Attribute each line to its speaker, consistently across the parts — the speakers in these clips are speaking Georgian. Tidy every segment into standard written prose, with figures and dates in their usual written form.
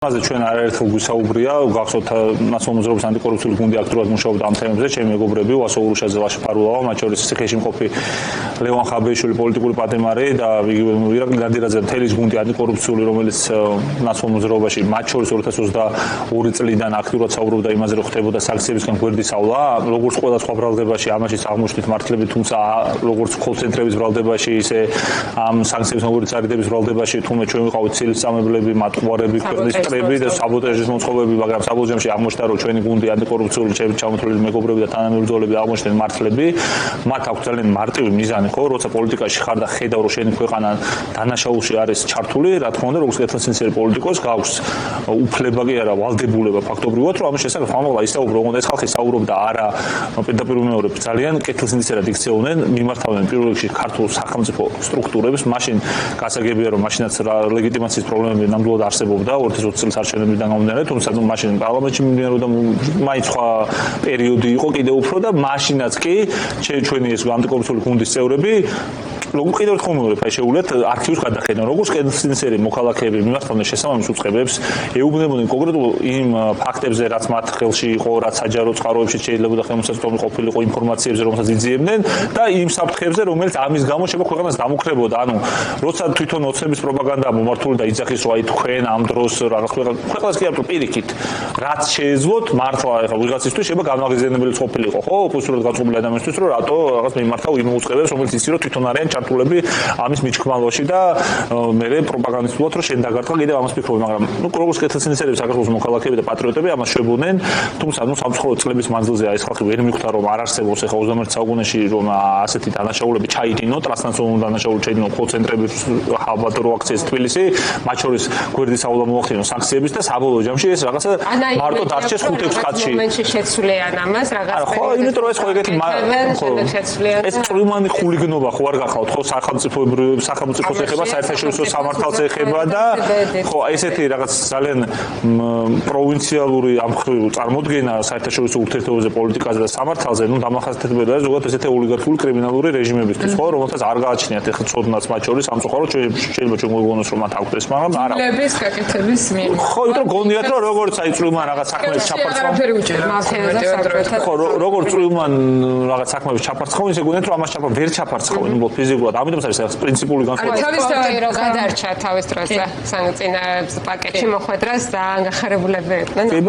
Speaker 1: ამაზე ჩვენ არაერთხელ გვისაუბრია, გახსოვთ ნაციონალური მოძრაობის ანტიკორუფციული გუნდი აქტიურად მუშაობდა ამ თემებზე, ჩემი მეგობრები ვასო ურუშაძე, ლაშა ფარულავა, მათ შორის ციხეში მყოფი ლევან ხაბეიშვილი პოლიტიკური პატიმარი და ირაკლი ნადირაძე თელის გუნდი ანტიკორუფციული, რომელიც ნაციონალურ მოძრაობაში მათ შორის 2022 წლიდან აქტიურად საუბრობდა იმაზე, რომ ხდებოდა სანქციებისგან გვერდისავლა, როგორც ყველა სხვა ბრალდებაში, ამაშიც აღმოჩნდით მართლები, თუმცა როგორც კოლ-ცენტრების ბრალდებაში, ისე ამ სანქციებისგან გვერდისარიდების ბრალდებაში, თუმცა ჩვენ ვიყავით ცილისწამებლები, მატყუარები, ქვეყნის და საბოტაჟის მოწყობები, მაგრამ საბოლოო ჯამში აღმოჩნდა, რომ ჩვენი გუნდი ანტიკორუფციული ჩამოთვლილი მეგობრები და თანამებრძოლები აღმოჩნდნენ მართლები. მათ აქვს ძალიან მარტივი მიზანი, ხო, როცა პოლიტიკაში ხარ და ხედავ, რომ შენი ქვეყანა დანაშაულში არის ჩართული, რა თქმა უნდა, როგორც კეთილსინცერი პოლიტიკოს გაქვს უფლება კი არა, ვალდებულება ფაქტობრივად, რომ ამის შესახებ ხმამაღლა ისაუბრო, რომ ეს ხალხი საუბრობდა არა პირდაპირ უმეორებ, ძალიან კეთილსინცერად იქცეოდნენ, მიმართავდნენ პირველ რიგში ქართულ სახელმწიფო სტრუქტურებს, მაშინ გასაგებია, რომ მაშინაც ლეგიტიმაციის პრობლემები ნამდვილად არსებობდა 2020 წელს არჩევნებიდან გამომდინარე, თუმცა მაშინ პარლამენტში მიმდინარეობდა მაინც სხვა პერიოდი იყო კიდევ უფრო და მაშინაც კი ჩვენი ეს ანტიკორუფციული გუნდის წევრები როგორ კიდევ ერთხელ მომეორებ, აი შეუულიათ არქივს გადახედან, როგორც კეთილსინცერი მოქალაქეები მიმართავდნენ შესაბამის უწყებებს, ეუბნებოდნენ კონკრეტულ იმ ფაქტებზე, რაც მათ ხელში იყო, რაც საჯარო წყაროებში შეიძლება ხელმისაწვდომი ყოფილიყო ინფორმაციებზე, რომელსაც იძიებდნენ და იმ საფრთხეებზე, რომელიც ამის გამო შეიძლება ქვეყანას დამუქრებოდა. ანუ როცა თვითონ ოცნების პროპაგანდა მომართული და იძახის, რომ აი თქვენ ამ დროს რაღაც ქვეყანას კი არა პირიქით, რაც შეეძლოთ მართლა ეხლა ვიღაცისთვის შეიძლება განმაღიზიანებელი ყოფილიყო, ხო, ოპოზიციურად გაწყობილი ადამიანისთვის, რომ რატო რაღაც მიმართავ იმ უწყებებს, რომელიც იცი რომ თვითონ არიან ჩართულები ამის მიჩქმალოში და მე პროპაგანდისტულად რომ შენ დაგარტყა კიდევ ამას ფიქრობ, მაგრამ ნუ როგორც კეთილსინცერები საქართველოს მოქალაქეები და პატრიოტები ამას შვებოდნენ, თუმცა ნუ სამწუხაროდ წლების მანძილზე ეს ხალხი ვერ მიხვდა რომ არ არსებობს ეხლა 21 საუკუნეში რომ ასეთი დანაშაულები ჩაიდინო, ტრანსნაციონალური დანაშაულები ჩაიდინო კოლ-ცენტრების ხალბატონო აქციებს თბილისში, მათ შორის გვერდისავლა მოახდინო სანქციების და საბოლოო ჯამში ეს რაღაცა მარტო დარჩეს 5-6 კაცში.
Speaker 2: მომენტში შეცვლიან ამას რაღაც
Speaker 1: ხო, იმიტომ რომ ეს ხო ეგეთი ეს წვიმანი ხულიგნობა ხო არ გახავთ ხო სახელმწიფოს ეხება, საერთაშორისო სამართალს ეხება და ხო ესეთი რაღაც ძალიან პროვინციალური ამხრივ წარმოდგენა საერთაშორისო ურთიერთობებზე, პოლიტიკაზე და სამართალზე, ნუ დამახასიათებელია ზოგადად ესეთი ოლიგარქიული კრიმინალური რეჟიმებისთვის, ხო, რომელთაც არ გააჩნიათ ეხლა წოდნაც მათ შორის სამწუხაროდ შეიძლება ჩვენ გვიგონოს რომ მათ აქვს ეს, მაგრამ არა.
Speaker 2: ლების გაკეთების მიერ.
Speaker 1: ხო, იმიტომ რომ გონიათ რომ როგორც აი წვიმან რაღაც საქმეებს ჩაფარცხავ. ხო, როგორც წვიმან რაღაც საქმეებს ჩაფარცხავ, ისე გონიათ რომ ამას ვერ ჩაფარცხავენ, უბრალოდ ფიზიკურად. ამიტომ არის ეს პრინციპული განსხვავება.
Speaker 2: თავისთავად რო გადარჩა თავის დროზე სანქციების პაკეტში მოხვედრას და გახარებულები იყვნენ.
Speaker 1: კი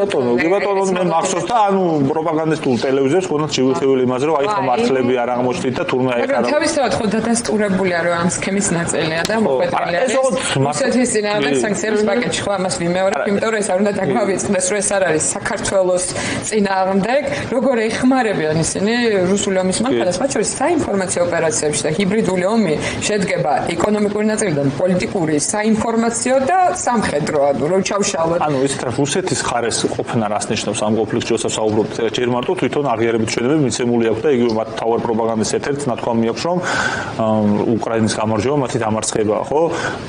Speaker 1: ბატონო, მე მახსოვს და ანუ პროპაგანდისტულ ტელევიზიებს გონათ შევიხევილი იმაზე რომ აი ხო მართლები არ აღმოჩნდით და თურმე აი
Speaker 3: მაგრამ თავისთავად ხო დადასტურებულია რომ ამ სქემის ნაწილია და მოხვედრილია. რუსეთის წინააღმდეგ სანქციების პაკეტში ხო ამას ვიმეორებ, იმიტომ რომ ეს არ უნდა დაგვავიწყდეს რომ ეს არ არის საქართველოს წინააღმდეგ, როგორ ეხმარებიან ისინი რუსული ომის მანქანას, მათ შორის საინფორმაციო ოპერაციებში და ჰიბრიდული ომი შედგება ეკონომიკური ნაწილიდან, პოლიტიკური, საინფორმაციო და სამხედრო, ანუ რომ ჩავშალოთ.
Speaker 1: ანუ ეს რუსეთის ხარეს ყოფნა რას ნიშნავს ამ კონფლიქტში, როცა საუბრობთ, ჯერ მარტო თვითონ აღიარებით ჩვენები მიცემული აქვს და იგივე მათ თავარ პროპაგანდის ერთ-ერთი ნათქვამი აქვს, რომ უკრაინის გამარჯვება მათი დამარცხებაა, ხო?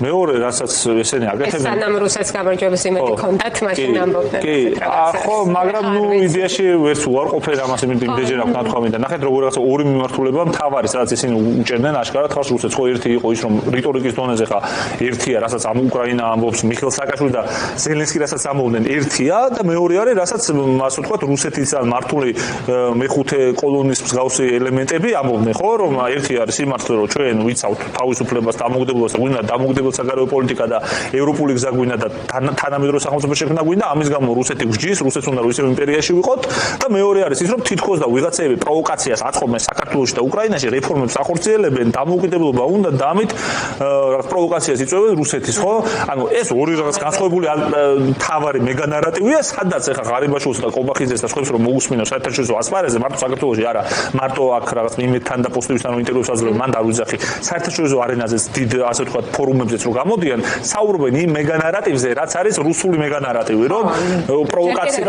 Speaker 1: მეორე, რასაც ესენი აკეთებენ.
Speaker 2: სანამ რუსეთს გამარჯვების იმედი ჰქონდათ, მაშინ ამბობდნენ.
Speaker 1: კი, ხო, მაგრამ ნუ იდეაში ვერც უარყოფენ ამას, იმიტომ იმდენჯერ აქვს ნათქვამი და ნახეთ როგორ რაღაცა ორი მიმართულება მთავარი, სადაც ისინი უჭერდნენ აშკარად ხალხს რუსეთს, ხო ერთი იყო ის რომ რიტორიკის დონეზე ხა ერთია, რასაც ამ უკრაინა ამბობს მიხეილ სააკაშვილი და ზელენსკი რასაც ამბობდნენ ერთია და მეორე არის რასაც ასე ვთქვათ რუსეთის მართული მეხუთე კოლონის მსგავსი ელემენტები ამბობდნენ, ხო, რომ ერთი არის სიმართლე რომ ჩვენ ვიცავთ თავისუფლებას, დამოუკიდებლობას და გვინდა დამოუკიდებელ საგარეო პოლიტიკა და ევროპული გზა გვინდა და თანამედროვე სახელმწიფო შექმნა გვინდა, ამის გამო რუსეთი გჯის, რუსეთს უნდა რომ ისევ იმპერიაში ვიყოთ და მეორე არის ის რომ თითქოს და ვიღაცები პროვოკაციას აწყობენ საქართველოში და უკრაინაში რეფორმებს ახორციელებენ, დამოუკიდებლობა უნდა და ამით რაღაც პროვოკაციას იწვევენ რუსეთის, ხო? ანუ ეს ორი რაღაც განსხვავებული თავარი მეგანარატივია, სადაც ახლა ღარიბაშვილს და კობახიძეს და სხვებს რომ მოусმინო საერთაშორისო ასპარეზზე, მარტო საქართველოში არა, მარტო აქ რაღაც იმედთან და პოსტებთან რომ ინტერვიუს აძლევენ, მან არ ვიძახი. საერთაშორისო არენაზეც დიდ ასე ვთქვათ ფორუმებზეც რომ გამოდიან, საუბრობენ იმ მეგანარატივზე, რაც არის რუსული მეგანარატივი, რომ პროვოკაცია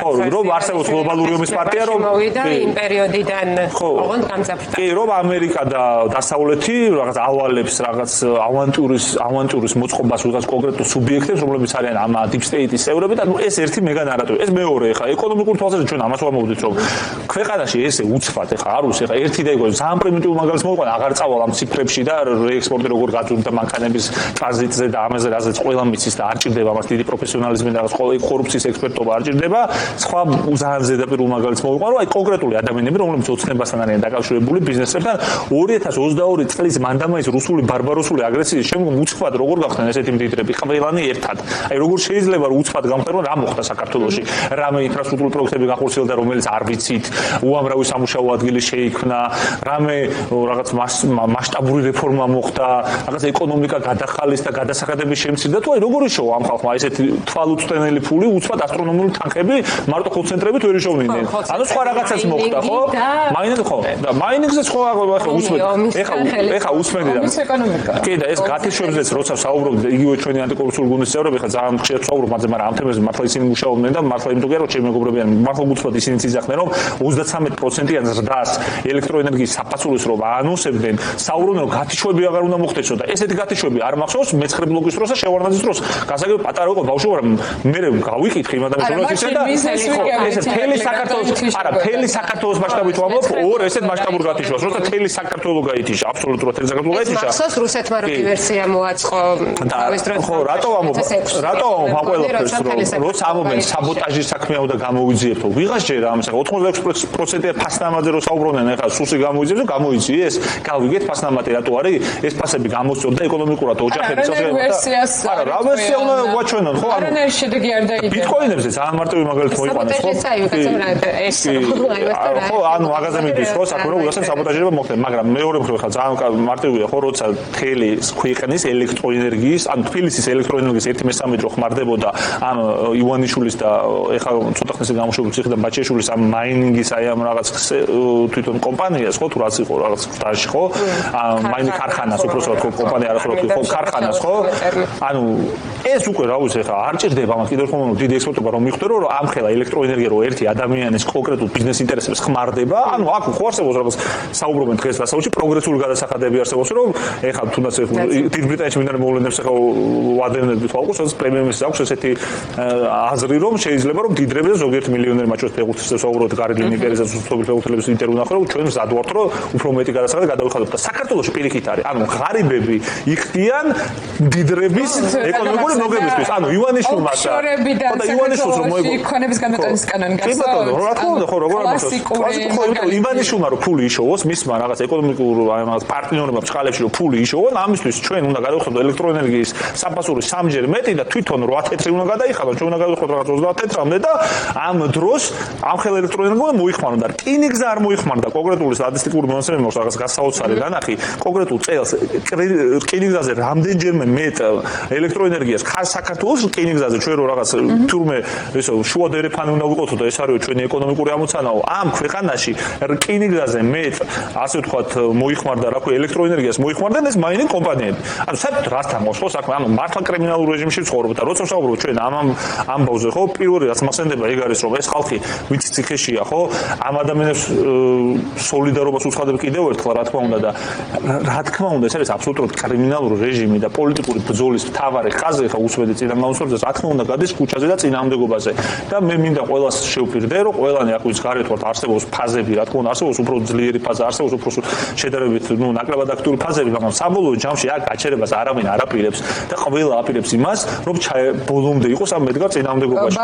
Speaker 1: ხო, რომ არსებობს გლობალური ომის პარტია, რომ
Speaker 2: მოვიდა იმ პერიოდიდან ოღონდ გამძაფრდა.
Speaker 1: კი, რომ ამერიკა და დასავლეთი რაღაც ავალებს, რაღაც ავანტურის მოწყობას ვიღაც კონკრეტულ სუბიექტებს, რომლებიც არიან ამ deep state-ის წევრები და ეს ერთი მეგა ნარატივი. ეს მეორე ხა ეკონომიკური თვალსაზრისით ჩვენ ამას ვამოვიდით, რომ ქვეყანაში ესე უცბად ხა არ უსე ხა ერთი და იქ ძალიან პრიმიტიულ მაგალითს მოვიყვანა, აღარ წავალ ამ ციფრებში და რეექსპორტი როგორ გაძვირდა მანქანების ტრანზიტზე და ამაზე რაზეც ყველა მიცის და არ ჭირდება მას დიდი პროფესიონალიზმი და რაღაც კორუფციის ექსპერტობა არ ჭირდება. სხვა ძალიან ზედაპირულ მაგალითს მოვიყვანა, აი კონკრეტული ადამიანები, რომლებიც ოცნებასთან არიან დაკავშირებული ბიზნესებთან 2022 წლის მანდამაის რუსული ბარბაროსული აგრესიის შემდგომ უცბად როგორ გახდნენ ესეთი მდიდრები ყველანი ერთად. აი როგორ შეიძლება რომ უცბად გამხდარონ რა მოხდა საქართველოში, რამე ინფრასტრუქტურული პროექტები გახორციელდა, რომელიც არ ვიცით, უამრავი სამუშაო ადგილი შეიქმნა, რამე რაღაც მასშტაბური რეფორმა მოხდა, რაღაც ეკონომიკა გადახალეს და გადასახადების შემცირდა. თუ აი როგორ იშოვა ამ ხალხმა ესეთი თვალუწვდენელი ფული, უცბად ასტრონომიული თანხები მარტო კოლცენტრებით ვერ იშოვნიდნენ. ანუ სხვა რაღაცაც მოხდა, ხო? მაინინგი ხო? და მაინინგზე სხვა ახლა უსმენთ. ეხა უსმენდი და
Speaker 3: ის ეკონომიკა.
Speaker 1: კი და ეს გათიშვებზეც როცა საუბრობთ, იგივე ჩვენი ანტიკორუფციული გუნდის წევრები ხა ძალიან ხშირად საუბრობ მათზე, მაგრამ ამ თემებზე მართლა ისინი მუშაობდნენ და მართლა იმიტომ კი არა, რომ ჩემი მეგობრები არიან, მართლა უცბად ისინი იძახდნენ, რომ 33%-იან ზრდას ელექტროენერგიის საფასურის რო აანონსებდნენ, საუბრობდნენ, რომ გათიშვები აღარ უნდა მოხდესო და ესეთი გათიშვები არ მახსოვს მე-9 ბლოკის დროს და შევარდნაძის დროს. გასაგები პატარა იყო ბავშვი, მაგრამ მე გავიკითხე იმ ადამიანს, რომ ისე და ეს მთელი საქართველოს, არა, მთელი საქართველოს მასშტაბით ვამბობ, ორ ესეთ მასშტაბურ გათიშვას, როცა მთელი საქართველო გაითიშა, აბსოლუტურად მთელი საქართველო გაითიშა.
Speaker 2: მახსოვს რუსეთმა რო დივერსია მოაწყო თავის დროს.
Speaker 1: ხო, რატო ამბობ ამ ყველაფერს, რომ როცა ამობენ საბოტაჟის საქმეა უნდა გამოვიძიებთო. ვიღაც ჯერ ამ 86%-ია ფასნამაძე რო საუბრობდნენ, ეხლა სუსი გამოიძიებს, გამოიძიეს, გავიგეთ ფასნამატი რატო არის, ეს ფასები გამოსწორდა ეკონომიკურად ოჯახების
Speaker 3: ვერსიას.
Speaker 1: არა, რა ვერსია უნდა ვაჩვენონ, ხო?
Speaker 3: არა, შედეგი არ დაიდგა.
Speaker 1: ბიტკოინებზე ძალიან მარტივი მაგალითი მოიყვანეს, ხო? ხო, ანუ მაღაზიაზე მიდის, ხო, საქმე რომ უასენ საბოტაჟება მოხდება, მაგრამ მეორე მხრივ ხა ძალიან მარტივია, ხო, როცა მთელი ქვეყნის ელექტროენერგიის, ანუ თბილისის ელექტროენერგიის 1/3 რო ხმარდებოდა ამ ივანიშვილის და ეხლა ცოტა ხნის გამოშვებული ციხიდან ბაჩეშვილის ამ მაინინგის აი ამ რაღაც თვითონ კომპანიას, ხო, თუ რაც იყო რაღაც ხტაში, ხო? მაინინგ ქარხანას, უბრალოდ კომპანია არ ხო, ხო, ქარხანას, ხო? ანუ ეს უკვე რა ვიცი, ხა არ ჭირდება მას კიდევ ხომ დიდი ექსპორტობა რომ მიხვდერო, რომ ამ ხელა ელექტროენერგია რო ერთი ადამიანის კონკრეტულ ბიზნეს ინტერესებს ხმარდება, ანუ აქ ხო არსებობს რაღაც საუბრობენ დღეს დასავლეთში პროგრესული გადასახადები არსებობს, რომ ეხლა თუნდაც დიდ ბრიტანეთში მინდა მოვლენებს ეხლა ვადენები თვალყურს, სადაც პრემიუმის აქვს ესეთი აზრი, რომ შეიძლება რომ დიდრებზე ზოგიერთ მილიონერი მაჩვენებს ფეხბურთელებს, უბრალოდ გარეთ ლინიკერიზე სუსტობი ფეხბურთელების ინტერვიუ ნახე, რომ ჩვენ მზად ვართ, რომ უფრო მეტი გადასახადი გადავიხადოთ და საქართველოში პირიქით არის, ანუ ღარიბები იხდიან დიდრების ეკონომიკური მოგებისთვის, ანუ ივანიშვილმა
Speaker 3: და ივანიშვილს რომ მოიგო ქონების განმარტების კანონი გასწავლეთ.
Speaker 1: რა თქმა უნდა, ხო, როგორ ამბობს? კლასიკური ივანიშვილმა რომ ფული იშოვოს, მისმა რაღაც ეკონომიკურ აი რაღაც პარტნიორებმა ბჭყალებში რომ ფული იშოვონ, ამისთვის ჩვენ უნდა გადავხდოთ ელექტროენერგიის საფასური 3-ჯერ მეტი და თვითონ 8 თეთრი უნდა გადაიხადოთ, ჩვენ უნდა გადავხდოთ რაღაც 30 თეთრამდე და ამ დროს ამ ხელ ელექტროენერგია მოიხმარონ და რკინიგზა არ მოიხმარდა კონკრეტული სტატისტიკური მონაცემები მაქვს რაღაც გასაოცარი დანახი, კონკრეტულ წელს რკინიგზაზე რამდენჯერმე მეტ ელექტროენერგიას ხარ საქართველოს რკინიგზაზე ჩვენ რო რაღაც თურმე ესო შუა დერეფანი უნდა ვიყოთო და ეს არის ჩვენი ეკონომიკური ამოცანაო ამ ქვეყანაში რკინიგზაზე მეტ ასე ვთქვათ მოიხმარდა რა ქვია ელექტროენერგიას მოიხმარდნენ ეს მაინინგ კომპანიები. ანუ საერთოდ რასთან მოხდა საქმე, ანუ მართლა კრიმინალურ რეჟიმში ვცხოვრობ და როცა ვსაუბრობ ჩვენ ამ ამბავზე, ხო, პირველი რაც მახსენდება ეგ არის რომ ეს ხალხი ვიც ციხეშია, ხო, ამ ადამიანებს სოლიდარობას უცხადებ კიდევ ერთხელ რა თქმა უნდა და რა თქმა უნდა ეს არის აბსოლუტურად კრიმინალური რეჟიმი და პოლიტიკური ბრძოლის მთავარი ხაზი ხა უსვედი წინამორბედზე რა თქმა უნდა გადის ქუჩაზე და წინამდებობაზე და მე მინდა ყველას შევფირდე რომ ყველანი აქ ვის გარეთ ვართ არსებობს ფაზები რა თქმა უნდა არსებობს უფრო ძლიერი ფაზა არსებობს უფრო შედარებით ნუ ნაკლებად აქტიური ფაზები მაგრამ საბოლოო ჯამში აქ გაჩერებას არავინ არ აპირებს და ყველა აპირებს იმას რომ ბოლომდე იყოს ამ მედგარ წინამდებობაში